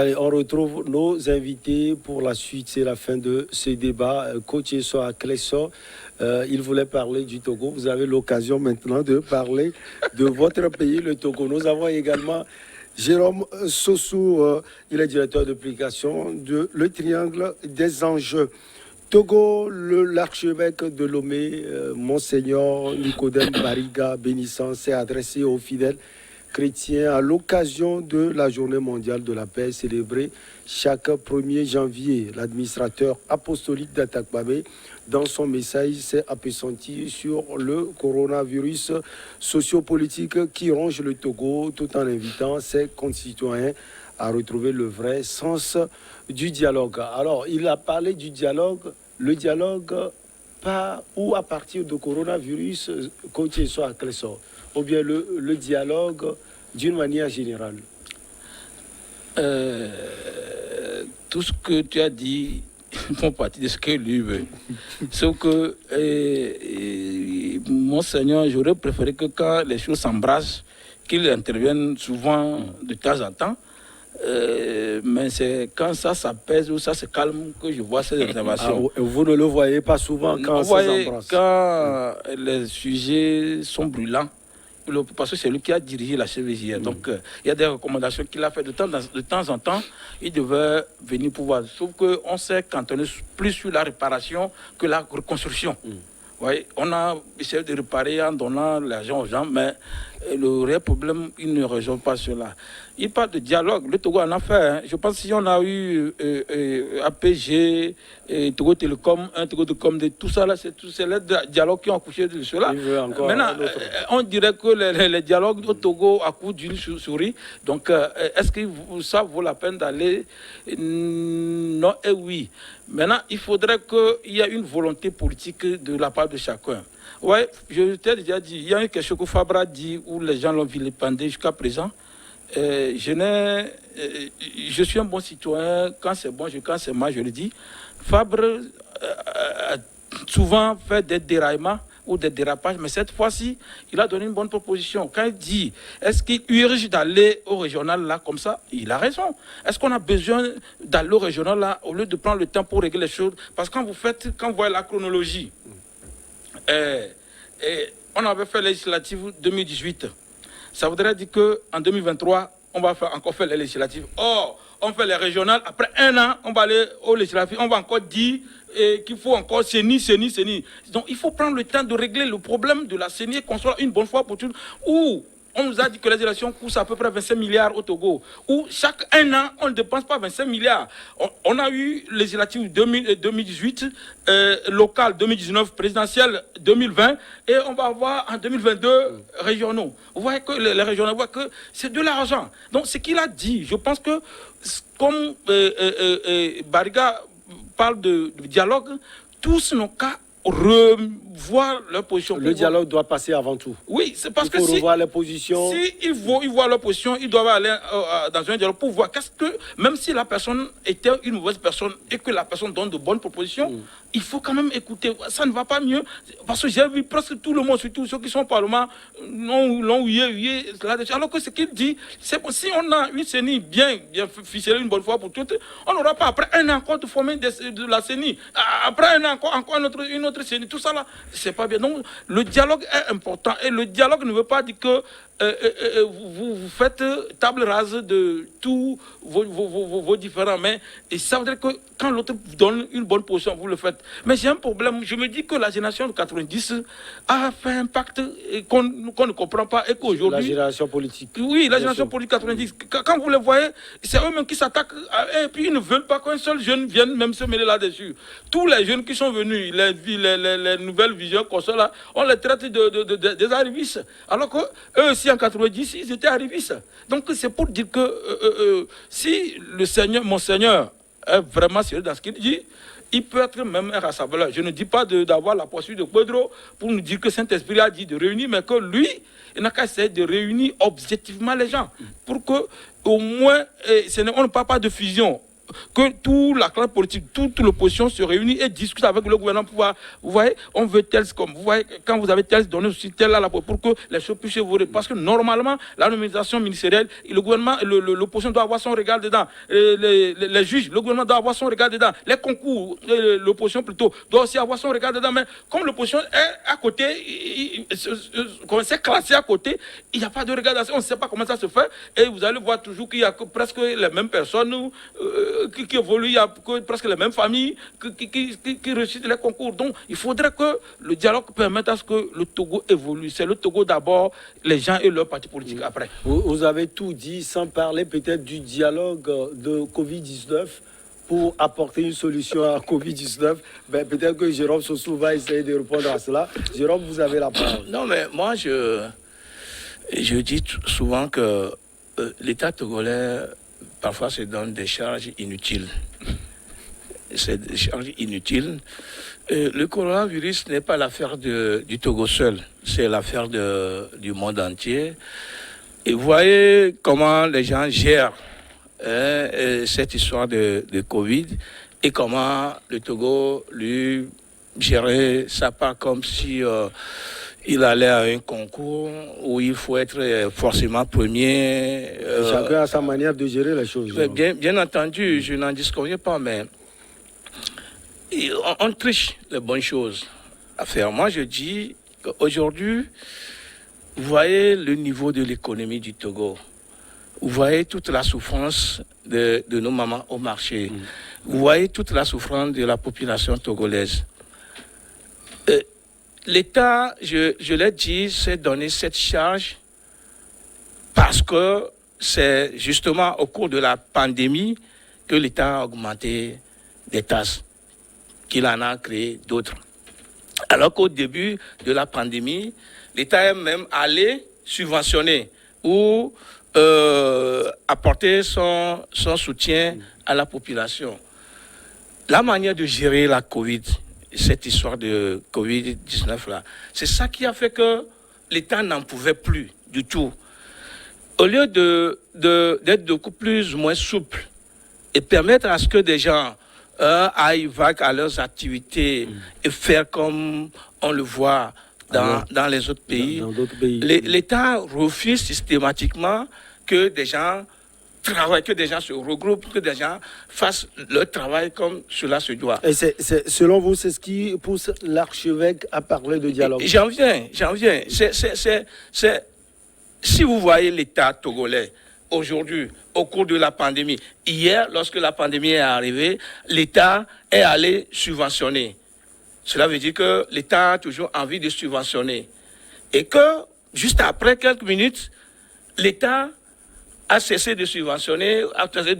Allez, on retrouve nos invités pour la suite. C'est la fin de ce débat. Coach Essoa Clesso, il voulait parler du Togo. Vous avez l'occasion maintenant de parler de votre pays, le Togo. Nous avons également Jérôme Sossou, il est directeur d'application de Le Triangle des Enjeux. Togo, l'archevêque de Lomé, Monseigneur Nicodème Bariga bénissant, s'est adressé aux fidèles chrétiens à l'occasion de la Journée mondiale de la paix célébrée chaque 1er janvier. L'administrateur apostolique d'Atakbabé, dans son message, s'est appesanti sur le coronavirus sociopolitique qui ronge le Togo, tout en invitant ses concitoyens à retrouver le vrai sens du dialogue. Alors, il a parlé du dialogue, le dialogue pas ou à partir du coronavirus, coach soit Clessor, ou bien le dialogue d'une manière générale. Tout ce que tu as dit font partie de ce que lui veut. Sauf que, Monseigneur, j'aurais préféré que quand les choses s'embrassent, qu'il intervienne souvent de temps en temps. Mais c'est quand ça s'apaise ou ça se calme que je vois ces interventions. Vous ne le voyez pas souvent quand ça s'embrasse. Quand les sujets sont brûlants, parce que c'est lui qui a dirigé la CVJR. Donc, il y a des recommandations qu'il a fait de temps en temps. Il devait venir pouvoir. Sauf qu'on s'est cantonné plus sur la réparation que la reconstruction. Ouais, on a essayé de réparer en donnant l'argent aux gens, mais le réel problème, il ne résout pas cela. Il parle de dialogue. Le Togo en a fait. Hein. Je pense que si on a eu APG, Togo Télécom, Togo Télécom, tout ça, là, c'est les dialogues qui ont accouché de cela. Maintenant, on dirait que les dialogues au Togo accouchent d'une souris. Donc, est-ce que ça vaut la peine d'aller? Non et oui. Maintenant, il faudrait qu'il y ait une volonté politique de la part de chacun. Oui, je t'ai déjà dit, il y a eu quelque chose que Fabre a dit où les gens l'ont vilipendé jusqu'à présent. Je suis un bon citoyen, quand c'est bon, quand c'est mal, je le dis. Fabre a souvent fait des déraillements ou des dérapages, mais cette fois-ci, il a donné une bonne proposition. Quand il dit, est-ce qu'il urge d'aller au régional là comme ça? Il a raison. Est-ce qu'on a besoin d'aller au régional là au lieu de prendre le temps pour régler les choses? Parce que quand vous voyez la chronologie, on avait fait législative 2018. Ça voudrait dire qu'en 2023, on va encore faire les législatives. Or, on fait les régionales. Après un an, on va aller aux législatives. On va encore dire qu'il faut encore CENI. Donc, il faut prendre le temps de régler le problème de la CENI et qu'on soit une bonne fois pour toutes. Ou on nous a dit que les élections coûtent à peu près 25 milliards au Togo. Ou chaque un an, on ne dépense pas 25 milliards. On a eu législative 2018, locale 2019, présidentielle 2020, et on va avoir en 2022 régionaux. Vous voyez que les régionaux voient que c'est de l'argent. Donc ce qu'il a dit, je pense que comme Bariga parle de dialogue, tous nos cas revoir leur position. Le dialogue doit passer avant tout. Oui, c'est parce que il faut revoir les positions. Si ils voient leur position, ils doivent aller dans un dialogue pour voir qu'est-ce que, même si la personne était une mauvaise personne et que la personne donne de bonnes propositions, il faut quand même écouter. Ça ne va pas mieux. Parce que j'ai vu presque tout le monde, surtout ceux qui sont au Parlement, l'ont hué là-dessus. Alors que ce qu'il dit, c'est que si on a une CENI bien ficelée une bonne fois pour toutes, on n'aura pas après un an encore de former de la CENI. Après un an encore une autre CENI. Tout ça là, c'est pas bien. Donc le dialogue est important. Et le dialogue ne veut pas dire que vous faites table rase de tous vos différents mains. Et ça veut dire que quand l'autre vous donne une bonne position, vous le faites. Mais j'ai un problème. Je me dis que la génération de 90 a fait un pacte qu'on ne comprend pas et qu'aujourd'hui... La génération politique. Oui, la génération politique 90. Quand vous les voyez, c'est eux-mêmes qui s'attaquent et puis ils ne veulent pas qu'un seul jeune vienne même se mêler là-dessus. Tous les jeunes qui sont venus, les nouvelles visions qu'on soit là, on les traite des arrivistes. Alors que eux aussi en 90, ils étaient arrivistes. Donc c'est pour dire que si le Seigneur, mon Seigneur, est vraiment sérieux dans ce qu'il dit, il peut être même un rassembleur. Je ne dis pas d'avoir la poursuite de Pedro pour nous dire que Saint-Esprit a dit de réunir, mais que lui, il n'a qu'à essayer de réunir objectivement les gens. Pour que, au moins, on ne parle pas de fusion. que toute la classe politique, toute l'opposition se réunit et discute avec le gouvernement pour voir, vous voyez, on veut tel comme, vous voyez, quand vous avez tel, donnez aussi tel là, pour que les choses puissent évoluer. Parce que normalement, la nomination ministérielle, le gouvernement, l'opposition doit avoir son regard dedans. Les juges, le gouvernement doit avoir son regard dedans. Les concours, l'opposition plutôt, doit aussi avoir son regard dedans. Mais comme l'opposition est à côté, c'est classé à côté, il n'y a pas de regard. On ne sait pas comment ça se fait. Et vous allez voir toujours qu'il y a presque les mêmes personnes qui évoluent, il y a presque les mêmes familles qui réussissent les concours. Donc, il faudrait que le dialogue permette à ce que le Togo évolue. C'est le Togo d'abord, les gens et leurs partis politiques après. Vous avez tout dit, sans parler peut-être du dialogue de Covid-19 pour apporter une solution à Covid-19. Ben, peut-être que Jérôme Sossou va essayer de répondre à cela. Jérôme, vous avez la parole. Non, mais moi, je dis souvent que l'État togolais, parfois, se donne des charges inutiles. C'est des charges inutiles. Le coronavirus n'est pas l'affaire du Togo seul, c'est l'affaire du monde entier. Et vous voyez comment les gens gèrent cette histoire de Covid et comment le Togo, lui, gérait ça pas comme si il allait à un concours où il faut être forcément premier. Chacun a sa manière de gérer les choses. Bien entendu, je n'en disconviens pas, mais on triche les bonnes choses à faire. Moi, je dis qu'aujourd'hui, vous voyez le niveau de l'économie du Togo. Vous voyez toute la souffrance de nos mamans au marché. Vous voyez toute la souffrance de la population togolaise. L'État, je l'ai dit, s'est donné cette charge parce que c'est justement au cours de la pandémie que l'État a augmenté des taxes, qu'il en a créé d'autres. Alors qu'au début de la pandémie, l'État est même allé subventionner ou apporter son soutien à la population. La manière de gérer la Covid, cette histoire de Covid-19 là, c'est ça qui a fait que l'État n'en pouvait plus du tout. Au lieu d'être beaucoup plus ou moins souple et permettre à ce que des gens aillent vagues à leurs activités et faire comme on le voit dans les autres pays, l'État refuse systématiquement que des gens travaillent, que des gens se regroupent, que des gens fassent leur travail comme cela se doit. Et selon vous, c'est ce qui pousse l'archevêque à parler de dialogue? J'en viens. Si vous voyez l'État togolais aujourd'hui, au cours de la pandémie, hier, lorsque la pandémie est arrivée, l'État est allé subventionner. Cela veut dire que l'État a toujours envie de subventionner. Et que, juste après quelques minutes, l'État a cessé de subventionner, a cessé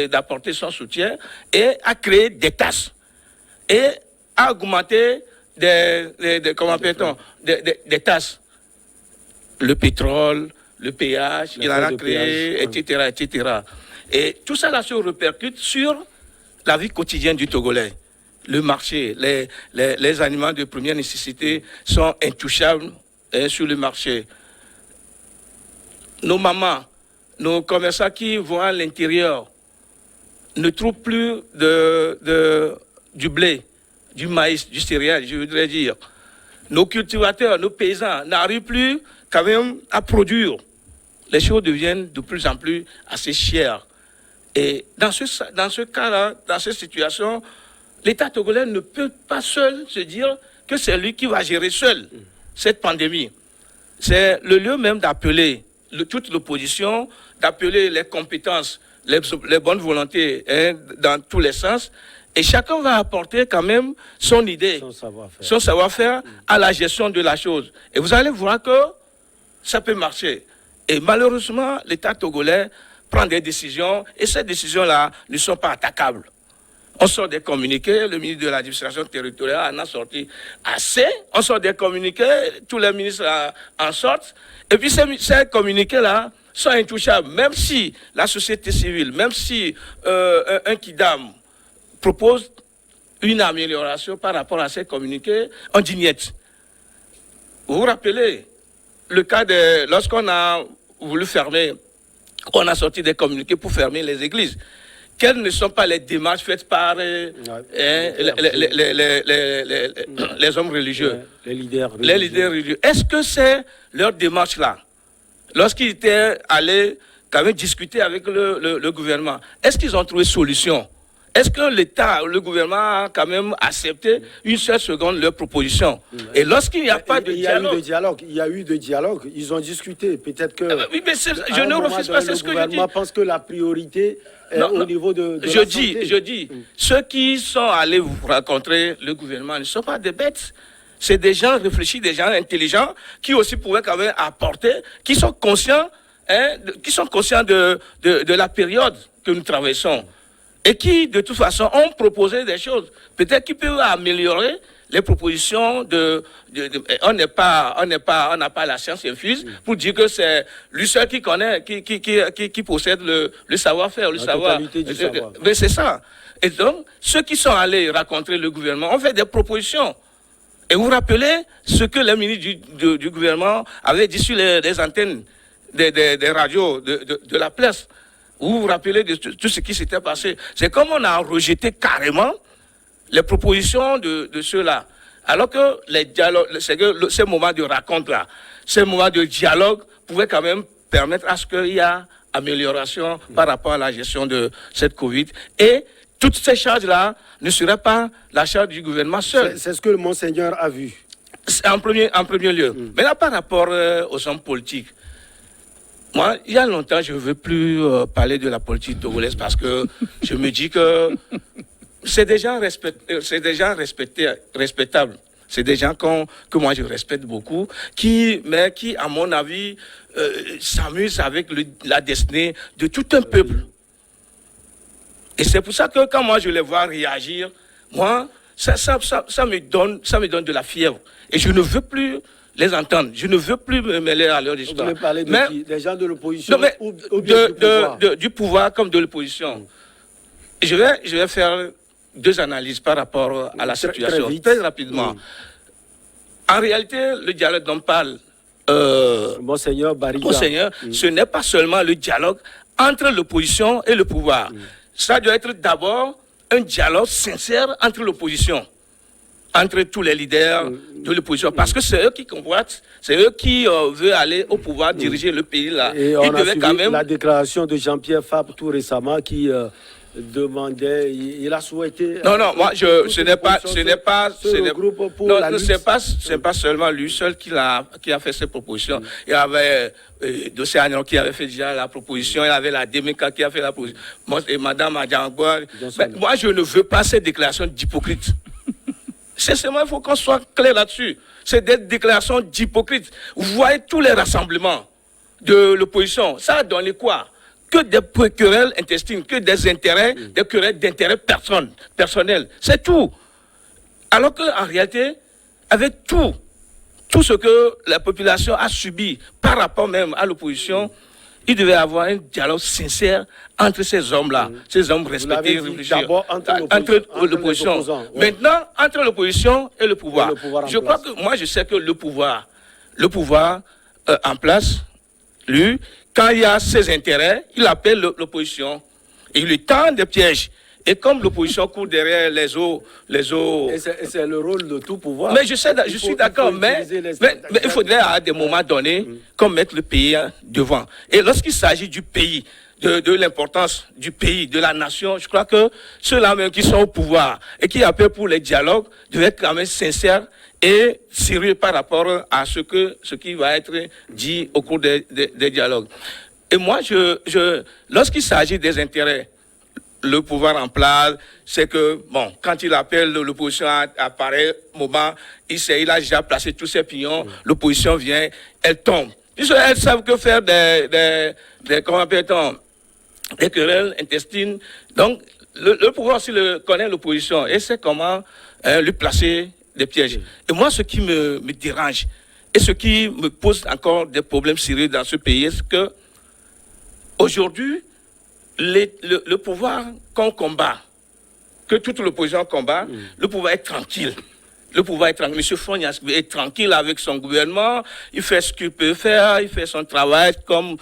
d'apporter son soutien et a créé des taxes. Et a augmenté des taxes. Le pétrole, le péage, il en a créé, etc. Et tout ça là se répercute sur la vie quotidienne du Togolais. Le marché, les aliments de première nécessité sont intouchables sur le marché. Nos mamans, nos commerçants qui vont à l'intérieur ne trouvent plus du blé, du maïs, du céréal, je voudrais dire. Nos cultivateurs, nos paysans n'arrivent plus quand même à produire. Les choses deviennent de plus en plus assez chères. Et dans ce cas-là, dans cette situation, l'État togolais ne peut pas seul se dire que c'est lui qui va gérer seul cette pandémie. C'est le lieu même d'appeler toute l'opposition, d'appeler les compétences, les bonnes volontés dans tous les sens. Et chacun va apporter quand même son idée, son savoir-faire à la gestion de la chose. Et vous allez voir que ça peut marcher. Et malheureusement, l'État togolais prend des décisions et ces décisions-là ne sont pas attaquables. On sort des communiqués, le ministre de l'administration territoriale en a sorti assez. On sort des communiqués, tous les ministres en sortent. Et puis ces communiqués-là sont intouchables. Même si la société civile, même si un Kidam propose une amélioration par rapport à ces communiqués, on dit niet. Vous vous rappelez le cas lorsqu'on a voulu fermer, on a sorti des communiqués pour fermer les églises. quelles ne sont pas les démarches faites par les hommes religieux, les leaders religieux. les leaders religieux. Est-ce que c'est leur démarche-là, lorsqu'ils étaient allés quand même discuter avec le gouvernement, est-ce qu'ils ont trouvé solution? Est-ce que l'État, le gouvernement a quand même accepté une seule seconde leur proposition? Et lorsqu'il n'y a pas de dialogue... Il y a eu de dialogue. Ils ont discuté. Peut-être que... oui, mais je ne refuse pas, c'est ce que je dis. Le gouvernement pense que la priorité est au niveau de je dis, ceux qui sont allés vous rencontrer le gouvernement ne sont pas des bêtes. C'est des gens réfléchis, des gens intelligents, qui aussi pouvaient quand même apporter, qui sont conscients, de la période que nous traversons. Et qui, de toute façon, ont proposé des choses. Peut-être qu'ils peuvent améliorer les propositions on n'a pas la science infuse pour dire que c'est lui seul qui connaît, qui possède le savoir-faire, le savoir. Mais c'est ça. Et donc, ceux qui sont allés rencontrer le gouvernement ont fait des propositions. Et vous vous rappelez ce que les ministres du gouvernement avaient dit sur les antennes des radios de la place. Vous vous rappelez de tout ce qui s'était passé. C'est comme on a rejeté carrément les propositions de ceux-là. Alors que les dialogues, ces moments de raconte-là, ces moments de dialogue pouvaient quand même permettre à ce qu'il y ait amélioration par rapport à la gestion de cette Covid. Et toutes ces charges-là ne seraient pas la charge du gouvernement seul. C'est ce que le Monseigneur a vu. En premier lieu. Maintenant, par rapport aux hommes politiques, moi, il y a longtemps, je ne veux plus parler de la politique togolaise parce que je me dis que c'est des gens respectables. C'est des gens que moi je respecte beaucoup, mais qui, à mon avis, s'amusent avec la destinée de tout un peuple. Et c'est pour ça que quand moi je les vois réagir, moi, ça me donne de la fièvre. Et je ne veux plus les entendre. Je ne veux plus me mêler à leur histoire. Vous voulez parler des gens de l'opposition ou du pouvoir comme de l'opposition. Je vais faire deux analyses par rapport à la situation. Très rapidement. En réalité, le dialogue dont parle Monseigneur Bariga, ce n'est pas seulement le dialogue entre l'opposition et le pouvoir. Ça doit être d'abord un dialogue sincère entre l'opposition, entre tous les leaders de l'opposition, parce que c'est eux qui convoitent, c'est eux qui veulent aller au pouvoir, diriger le pays là. Et on a suivi la déclaration de Jean-Pierre Fabre tout récemment qui demandait, il a souhaité... Non, moi, c'est pas seulement lui seul qui a fait cette proposition. Il y avait Dossé Agnon qui avait fait déjà la proposition, il y avait la Demeka qui a fait la proposition, et Madame Adjangwa. Moi, je ne veux pas ces déclarations d'hypocrites. Sincèrement, il faut qu'on soit clair là-dessus. C'est des déclarations d'hypocrites. Vous voyez tous les rassemblements de l'opposition. Ça a donné quoi? Que des querelles intestines, que des intérêts, des querelles d'intérêts personnels. C'est tout. Alors qu'en réalité, avec tout ce que la population a subi par rapport même à l'opposition, il devait y avoir un dialogue sincère entre ces hommes-là, ces hommes respectés, réfléchis. D'abord entre l'opposition. Maintenant, entre l'opposition et le pouvoir. Je crois que moi, je sais que le pouvoir en place, lui, quand il y a ses intérêts, il appelle l'opposition et il lui tend des pièges. Et comme l'opposition court derrière les eaux... Et c'est le rôle de tout pouvoir. Mais je suis d'accord, mais il faudrait à des moments donnés comme mettre le pays devant. Et lorsqu'il s'agit du pays, de l'importance du pays, de la nation, je crois que ceux-là même qui sont au pouvoir et qui appellent pour les dialogues doivent être quand même sincères et sérieux par rapport à ce qui va être dit au cours des dialogues. Et moi, lorsqu'il s'agit des intérêts, le pouvoir en place, c'est que, bon, quand il appelle l'opposition à pareil moment, il a déjà placé tous ses pions, l'opposition vient, elle tombe. Elles savent que faire comment appelle-t-on, des querelles intestines. Donc, le pouvoir aussi connaît l'opposition et sait comment lui placer des pièges. Et moi, ce qui me dérange et ce qui me pose encore des problèmes sérieux dans ce pays, c'est que aujourd'hui, le pouvoir qu'on combat, que toute l'opposition combat, le pouvoir est tranquille. Le pouvoir est tranquille. M. Fognas est tranquille avec son gouvernement. Il fait ce qu'il peut faire. Il fait son travail comme...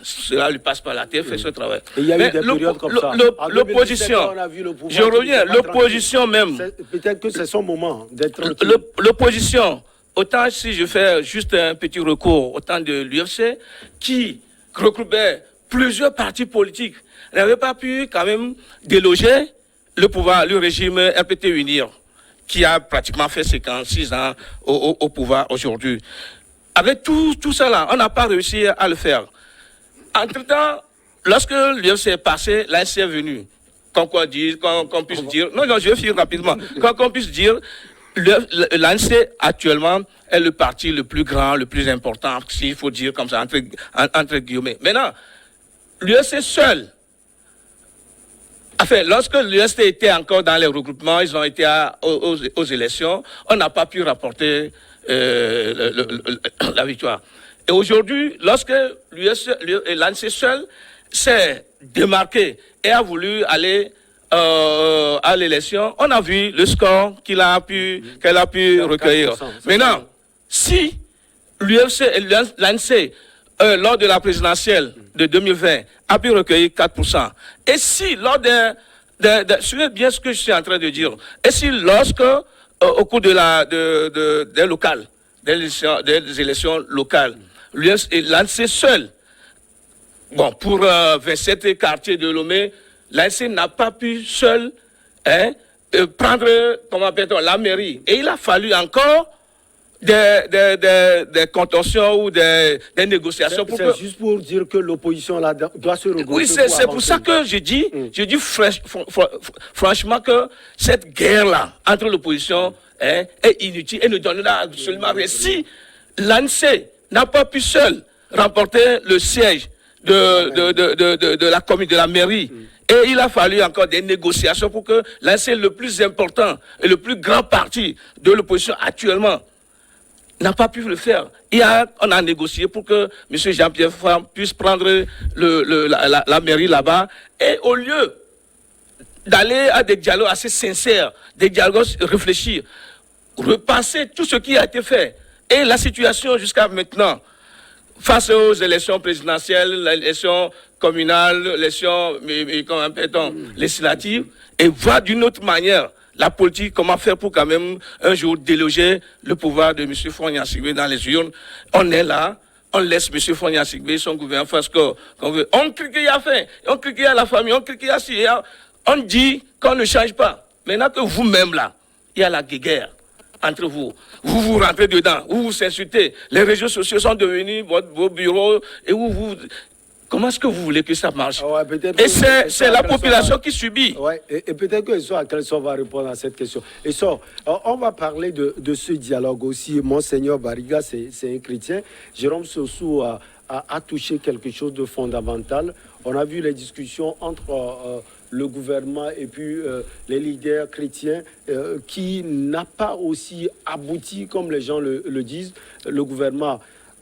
cela lui passe par la tête. Il fait son travail. Et il y a eu des périodes comme ça. L'opposition, je reviens, l'opposition même... Peut-être que c'est son moment d'être tranquille. L'opposition, autant si je fais juste un petit recours, autant de l'UFC, qui regroupait plusieurs partis politiques, n'avait pas pu quand même déloger le pouvoir, le régime RPT Unir, qui a pratiquement fait 56 ans au pouvoir aujourd'hui. Avec tout ça là, on n'a pas réussi à le faire. Entre-temps, lorsque l'UFC est passé, l'ANC est venu. Qu'on puisse dire... Non, je vais finir rapidement. Qu'on puisse dire, l'ANC actuellement est le parti le plus grand, le plus important, s'il faut dire comme ça, entre guillemets. Maintenant, l'UFC seul... Enfin, lorsque l'UST était encore dans les regroupements, ils ont été aux élections, on n'a pas pu rapporter la victoire. Et aujourd'hui, lorsque l'ANC seul s'est démarqué et a voulu aller à l'élection, on a vu le score qu'elle a pu recueillir. Maintenant, si l'ANC, lors de la présidentielle de 2020, a pu recueillir 4%. Et si, lors suivez bien ce que je suis en train de dire, et si lorsque, au cours des locales, des élections locales, l'ANC seul, bon, pour 27 quartiers de Lomé, l'ANC n'a pas pu seul prendre, comment appelle-t-on, la mairie. Et il a fallu encore des contentions ou des négociations. C'est juste pour dire que l'opposition doit se regrouper. Oui, c'est pour ça que je dis franchement que cette guerre-là entre l'opposition est inutile et ne donnera absolument rien. Si l'ANC n'a pas pu seul remporter le siège de la commune, de la mairie, et il a fallu encore des négociations pour que l'ANC, le plus important et le plus grand parti de l'opposition actuellement, n'a pas pu le faire. On a négocié pour que M. Jean-Pierre Farm puisse prendre la mairie là-bas. Et au lieu d'aller à des dialogues assez sincères, des dialogues réfléchis, repenser tout ce qui a été fait et la situation jusqu'à maintenant, face aux élections présidentielles, l'élection communale, l'élection législative, et voir d'une autre manière la politique, comment faire pour quand même un jour déloger le pouvoir de M. Fognas Sigbe dans les urnes. On est là, on laisse M. Fognas Sigbe, son gouvernement, faire ce qu'on veut. On critique à faim, on critique à la famille, on critique à ci, on dit qu'on ne change pas. Maintenant que vous-même là, il y a la guerre entre vous. Vous vous rentrez dedans, vous vous insultez. Les réseaux sociaux sont devenus vos bureaux et comment est-ce que vous voulez que ça marche? Et c'est la population qui subit. Ouais, et peut-être que Essor Aklesor va répondre à cette question. Essor, on va parler de ce dialogue aussi. Monseigneur Bariga, c'est un chrétien. Jérôme Sossou a touché quelque chose de fondamental. On a vu les discussions entre le gouvernement et puis les leaders chrétiens qui n'a pas aussi abouti comme les gens le disent. Le gouvernement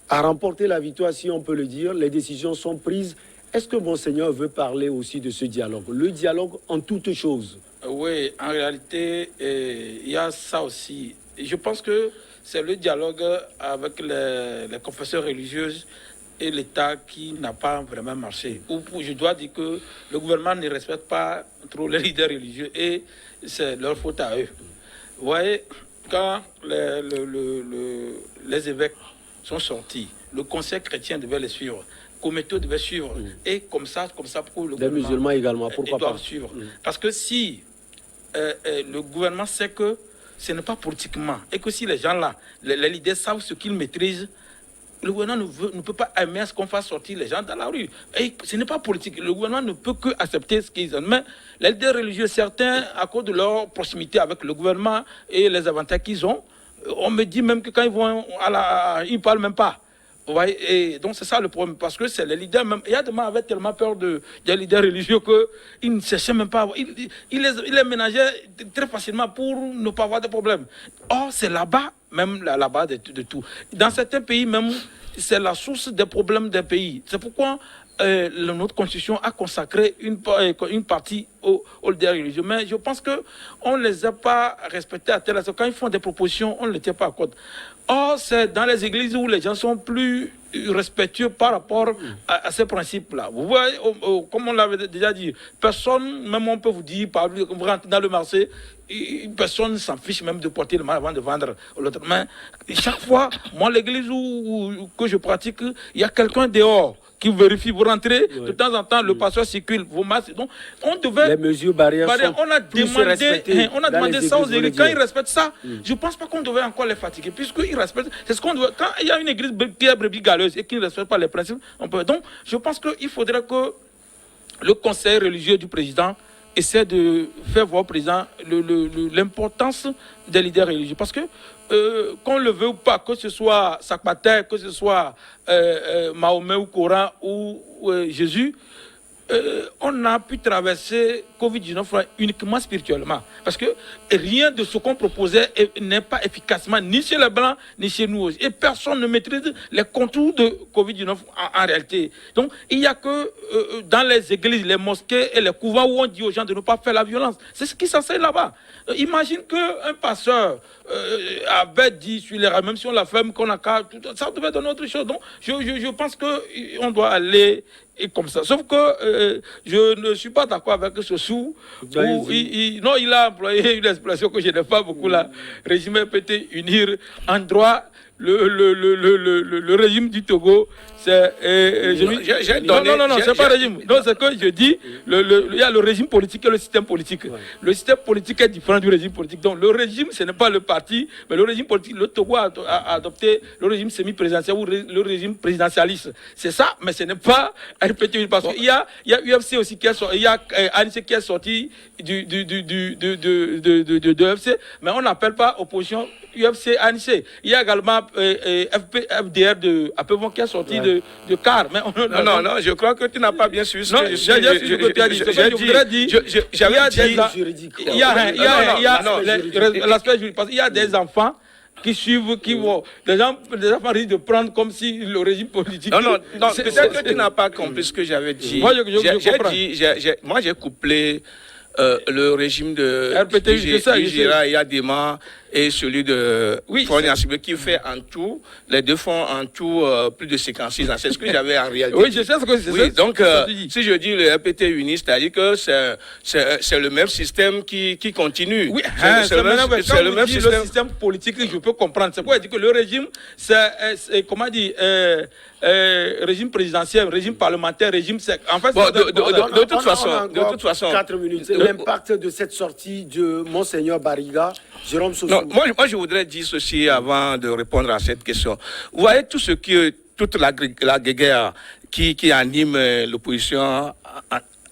a remporté la victoire, si on peut le dire. Les décisions sont prises. Est-ce que Monseigneur veut parler aussi de ce dialogue? Le dialogue en toutes choses. Oui, en réalité, il y a ça aussi. Je pense que c'est le dialogue avec les confesseurs religieuses et l'État qui n'a pas vraiment marché. Je dois dire que le gouvernement ne respecte pas trop les leaders religieux et c'est leur faute à eux. Vous voyez, quand les évêques sont sortis, le conseil chrétien devait les suivre, Cométo devait suivre, et comme ça pour le gouvernement. Les musulmans également, pourquoi pas? Doivent suivre. Parce que si le gouvernement sait que ce n'est pas politiquement, et que si les gens là, les leaders savent ce qu'ils maîtrisent, le gouvernement ne peut pas aimer à ce qu'on fasse sortir les gens dans la rue. Et ce n'est pas politique. Le gouvernement ne peut que accepter ce qu'ils ont. Mais les leaders religieux, certains, à cause de leur proximité avec le gouvernement et les avantages qu'ils ont, on me dit même que quand ils vont ils ne parlent même pas. Vous voyez, et donc c'est ça le problème, parce que c'est les leaders même. Yadema avait tellement peur des leaders religieux qu'ils ne cherchaient même pas. Il les ménageait très facilement pour ne pas avoir de problème. Or, c'est là-bas, même là-bas de tout. Dans certains pays même, c'est la source des problèmes des pays. C'est pourquoi notre constitution a consacré une partie aux leaders religieux. Mais je pense qu'on ne les a pas respectés à tel point. Quand ils font des propositions, on ne les tient pas à compte. Or, c'est dans les églises où les gens sont plus respectueux par rapport à ces principes-là. Vous voyez, comme on l'avait déjà dit, personne, même on peut vous dire, vous rentrez dans le marché, personne ne s'en fiche même de porter le mal avant de vendre l'autre. Mais chaque fois, moi, l'église que je pratique, il y a quelqu'un dehors qui vérifie, vous rentrez, de temps en temps, le pasteur circule, vos masques. Donc, on devait... Les mesures barrières sont on a demandé ça aux églises. Quand ils respectent ça, je ne pense pas qu'on devait encore les fatiguer, puisqu'ils respectent... C'est ce qu'on doit... Quand il y a une église qui est brebis galeuse et qui ne respecte pas les principes, on peut... Donc, je pense qu'il faudrait que le conseil religieux du président essaie de faire voir au président l'importance des leaders religieux. Parce que, qu'on le veut ou pas, que ce soit Sakpater, que ce soit Mahomet ou Coran ou Jésus, on a pu traverser Covid-19 uniquement spirituellement. Parce que rien de ce qu'on proposait n'est pas efficacement ni chez les Blancs, ni chez nous. Et personne ne maîtrise les contours de Covid-19 en réalité. Donc, il n'y a que dans les églises, les mosquées et les couvents où on dit aux gens de ne pas faire la violence. C'est ce qui s'enseigne là-bas. Imagine qu'un pasteur avait dit sur les rails, même si on l'a fait, qu'on a qu'à... Ça devait donner autre chose. Donc, je pense qu'on doit aller... Et comme ça. Sauf que je ne suis pas d'accord avec ce sou. Non, il a employé une expression que je n'ai pas beaucoup là. Régime peut unir en droit le régime du Togo. C'est non, c'est pas régime. Non, c'est que je dis, il y a le régime politique et le système politique. Ouais. Le système politique est différent du régime politique. Donc le régime, ce n'est pas le parti, mais le régime politique. Le Togo a adopté le régime semi-présidentiel ou le régime présidentialiste. C'est ça, mais ce n'est pas RPT. Parce qu'il y a UFC aussi qui est sorti, il y a ANC qui est sorti de UFC, mais on n'appelle pas opposition UFC ANC. Il y a également FDR de Apevon qui est sorti de CAR. Mais non, je crois que tu n'as pas bien suivi ce que il y a des enfants qui suivent, qui vont... Les enfants risquent de prendre comme si le régime politique... Non, peut-être que tu n'as pas compris ce que j'avais dit. Moi, moi, j'ai couplé le régime de RPT, Gira et Adema et celui de Fournier qui fait en tout, les deux font en tout plus de 56 ans. C'est ce que j'avais en réalité. Oui, je sais ce que c'est. Oui, donc, si je dis le RPT uni, c'est-à-dire que c'est le même système qui continue. Oui, c'est le même système. Le système politique, je peux comprendre. C'est quoi dire que le régime, c'est comment dire, régime présidentiel, régime parlementaire, régime... En fait, bon, de toute façon... 4 minutes. L'impact de cette sortie de Monseigneur Bariga, Jérôme Sossou. Moi, je voudrais dire ceci avant de répondre à cette question. Vous voyez toute la guerre qui anime l'opposition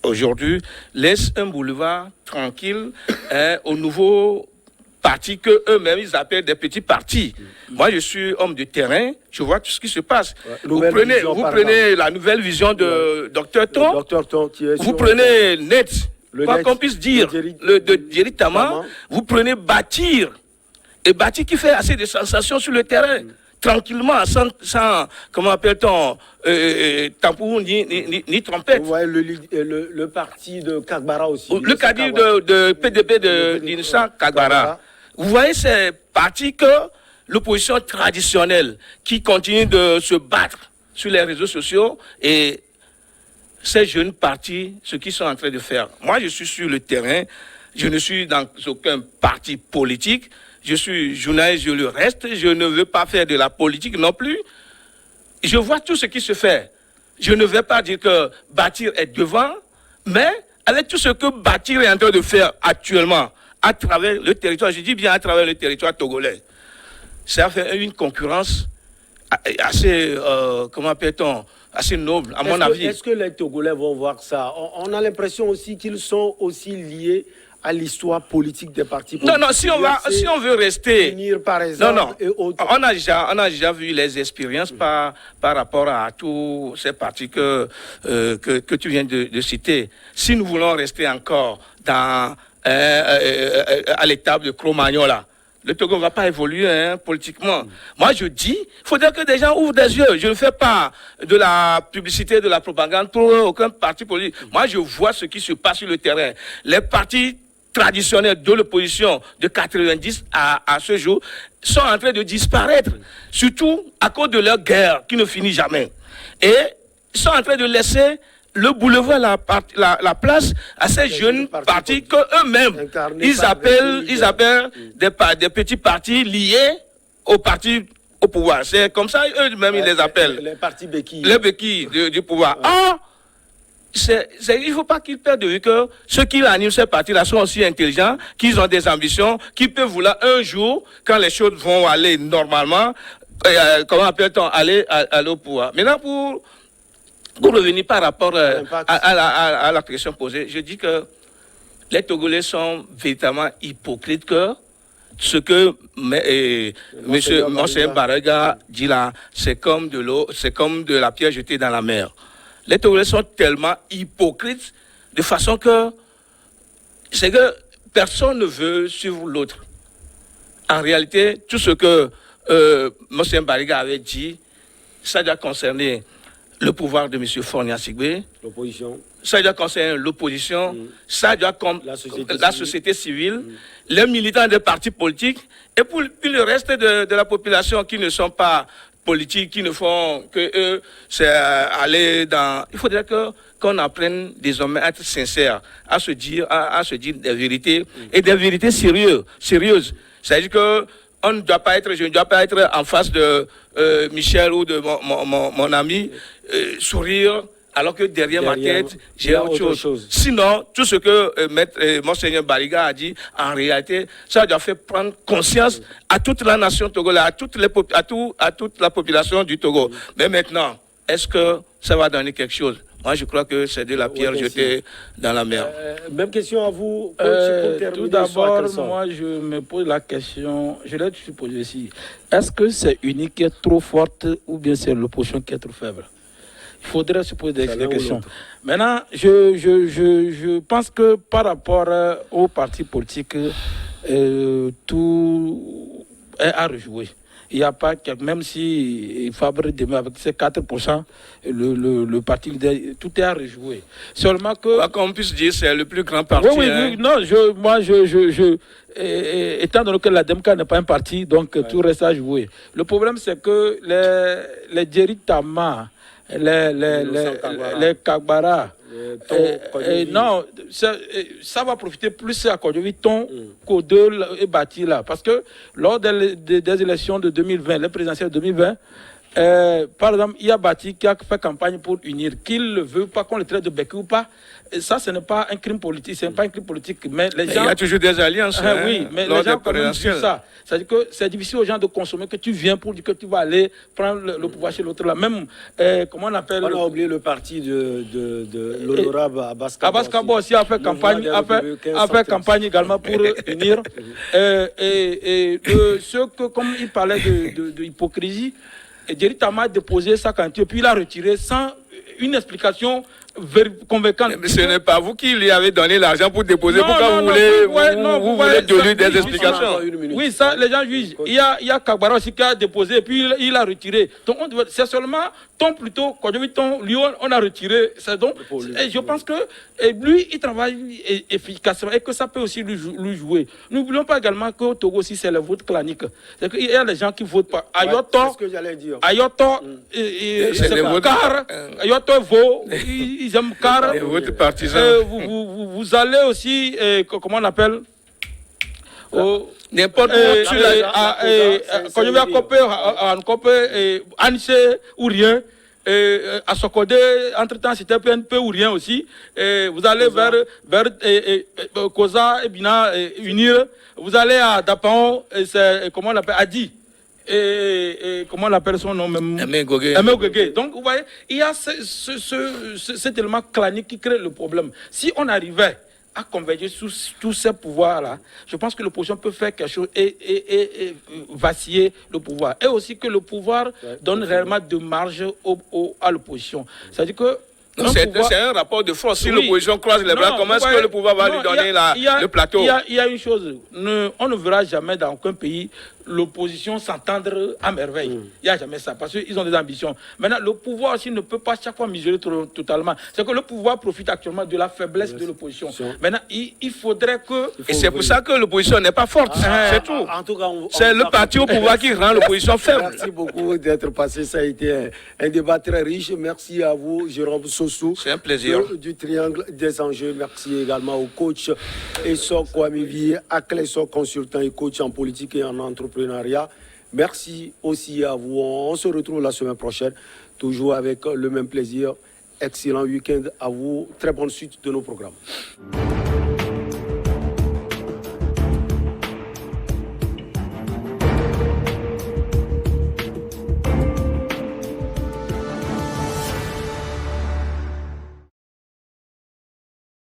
aujourd'hui laisse un boulevard tranquille au nouveau partis que eux-mêmes ils appellent des petits partis. Moi, je suis homme de terrain, je vois tout ce qui se passe. Ouais, vous prenez la nouvelle vision de Dr Ton, vous prenez Net, quoi qu'on puisse dire, de Djeri Tama, vous prenez Bâtir, et Bâtir qui fait assez de sensations sur le terrain. Tranquillement, sans comment appelle-t-on, tambour ni trompette. Vous voyez le parti de Kagbara aussi. Le cadir de PDP d'Insa Kagbara. Vous voyez ces partis que l'opposition traditionnelle qui continue de se battre sur les réseaux sociaux et ces jeunes partis, ce qu'ils sont en train de faire. Moi, je suis sur le terrain, je ne suis dans aucun parti politique. Je suis journaliste, je le reste. Je ne veux pas faire de la politique non plus. Je vois tout ce qui se fait. Je ne vais pas dire que Bâtir est devant, mais avec tout ce que Bâtir est en train de faire actuellement à travers le territoire, je dis bien à travers le territoire togolais, ça fait une concurrence assez, comment appelle-t-on, assez noble, à mon avis. Est-ce que les Togolais vont voir ça? On a l'impression aussi qu'ils sont aussi liés à l'histoire politique des partis politiques. Non, si on veut rester... Unir, par exemple, et autres. On a déjà vu les expériences par rapport à tous ces partis que tu viens de citer. Si nous voulons rester encore à l'étape de Cro-Magnon, là, Le Togo ne va pas évoluer politiquement. Moi, je dis, il faudrait que des gens ouvrent des yeux. Je ne fais pas de la publicité, de la propagande pour aucun parti politique. Moi, je vois ce qui se passe sur le terrain. Les partis traditionnels de l'opposition de 90 à ce jour sont en train de disparaître, surtout à cause de leur guerre qui ne finit jamais. Et ils sont en train de laisser le boulevard, la place à ces jeunes partis que eux-mêmes ils appellent des petits partis liés au parti au pouvoir. C'est comme ça eux-mêmes ils les appellent. Les partis béquilles. Les béquilles du pouvoir. Or, il ne faut pas qu'ils perdent de vue que ceux qui animent ces partis-là sont aussi intelligents, qu'ils ont des ambitions, qu'ils peuvent vouloir un jour, quand les choses vont aller normalement, comment appelle-t-on, aller au pouvoir. Maintenant, pour revenir par rapport à la question posée, je dis que les Togolais sont véritablement hypocrites que ce que M. Baraga dit là, c'est comme de l'eau, c'est comme de la pierre jetée dans la mer. Les Togolais sont tellement hypocrites de façon que c'est que personne ne veut suivre l'autre. En réalité, tout ce que M. Baraga avait dit, ça doit concerner le pouvoir de M. Fornia Sigbe, l'opposition. Ça doit concerner l'opposition, ça doit la société civile, les militants des partis politiques, et puis le reste de la population qui ne sont pas politiques, qui ne font que eux, c'est aller dans... Il faudrait qu'on apprenne désormais à être sincère, à se dire des vérités, et des vérités sérieuses. C'est-à-dire que je ne dois pas être en face de Michel ou de mon ami, sourire, alors que derrière ma tête, j'ai autre chose. Sinon, tout ce que Monseigneur Bariga a dit, en réalité, ça doit faire prendre conscience à toute la nation togolaise, à toute la population du Togo. Mais maintenant, est-ce que ça va donner quelque chose? Moi, je crois que c'est de la pierre jetée dans la mer. Même question à vous. Tout d'abord, moi, je me pose la question, je l'ai toujours posée ici. Est-ce que c'est UNI qui est trop forte ou bien c'est l'opposition qui est trop faible? Il faudrait se poser des questions. Maintenant, je pense que par rapport aux partis politiques, tout est à rejouer. Il n'y a pas, même si Fabre demeure avec ses 4%, le parti leader, tout est à rejouer. Seulement que... Quoi qu'on puisse dire, c'est le plus grand parti. Oui, non, étant donné que la DMK n'est pas un parti, donc tout reste à jouer. Le problème, c'est que les Djeritama, les Kagbara, non, ça va profiter plus à Kodjoviton qu'aux deux et Bati là. Parce que lors des élections de 2020, les présidentielles de 2020, par exemple, il y a Bati qui a fait campagne pour unir, qu'il ne veut pas qu'on le traite de béquille ou pas. Et ça, ce n'est pas un crime politique, c'est pas un crime politique. Mais les gens, il y a toujours des alliances. Oui, mais les gens quand même disent ça. C'est-à-dire que c'est difficile aux gens de consommer que tu viens pour dire que tu vas aller prendre le pouvoir chez l'autre là. Même, comment on appelle... On a oublié le parti de l'honorable Abbas Kabo. Abbas Kabo aussi a fait campagne également pour unir. Et ceux que, comme il parlait de hypocrisie, Djeritama a déposé sa candidature, puis il a retiré sans une explication convaincante. Mais ce n'est pas vous qui lui avez donné l'argent pour déposer. Pourquoi vous voulez de lui des explications? Oui, ça, les gens jugent. Il y a Kagbara aussi qui a déposé, et puis il a retiré. Donc, c'est seulement plutôt, quand je dis Lyon, on a retiré. Donc, et je pense que lui, il travaille efficacement et que ça peut aussi lui jouer. N'oublions pas également qu'au Togo aussi, c'est le vote clanique. C'est qu'il y a des gens qui votent pas. C'est ce que j'allais dire. Ayoto, Ayoto vaut. Ils aiment car vous allez aussi, comment on appelle, n'importe où, quand je vais à Copé, Anse ou rien, à Sokode, entre-temps c'était PNP ou rien aussi, vous allez vers Koza et Bina unir, vous allez à Dapan, comment on appelle, Adi. Et comment on appelle son nom même? Aimé Gogé. Donc, vous voyez, il y a cet élément clanique qui crée le problème. Si on arrivait à converger sous tous ces pouvoirs-là, je pense que l'opposition peut faire quelque chose et vaciller le pouvoir. Et aussi que le pouvoir donne réellement de marge à l'opposition. C'est-à-dire que C'est un rapport de force. Si l'opposition croise les bras, comment est-ce que le pouvoir va lui donner le plateau? Il y a une chose, on ne verra jamais dans aucun pays l'opposition s'entendre à merveille. Il n'y a jamais ça, parce qu'ils ont des ambitions. Maintenant, le pouvoir aussi ne peut pas chaque fois mesurer totalement. C'est que le pouvoir profite actuellement de la faiblesse de l'opposition. Maintenant, il faudrait que... Et c'est pour ça que l'opposition n'est pas forte, c'est tout. En tout cas, c'est le parti au pouvoir qui rend l'opposition faible. Merci beaucoup d'être passé, ça a été un débat très riche. Merci à vous, Jérôme Sossou. C'est un plaisir. Du Triangle des enjeux. Merci également au coach Esso Kwamivi, Akleso, consultant et coach en politique et en entrepreneuriat. Merci aussi à vous. On se retrouve la semaine prochaine, toujours avec le même plaisir. Excellent week-end à vous. Très bonne suite de nos programmes.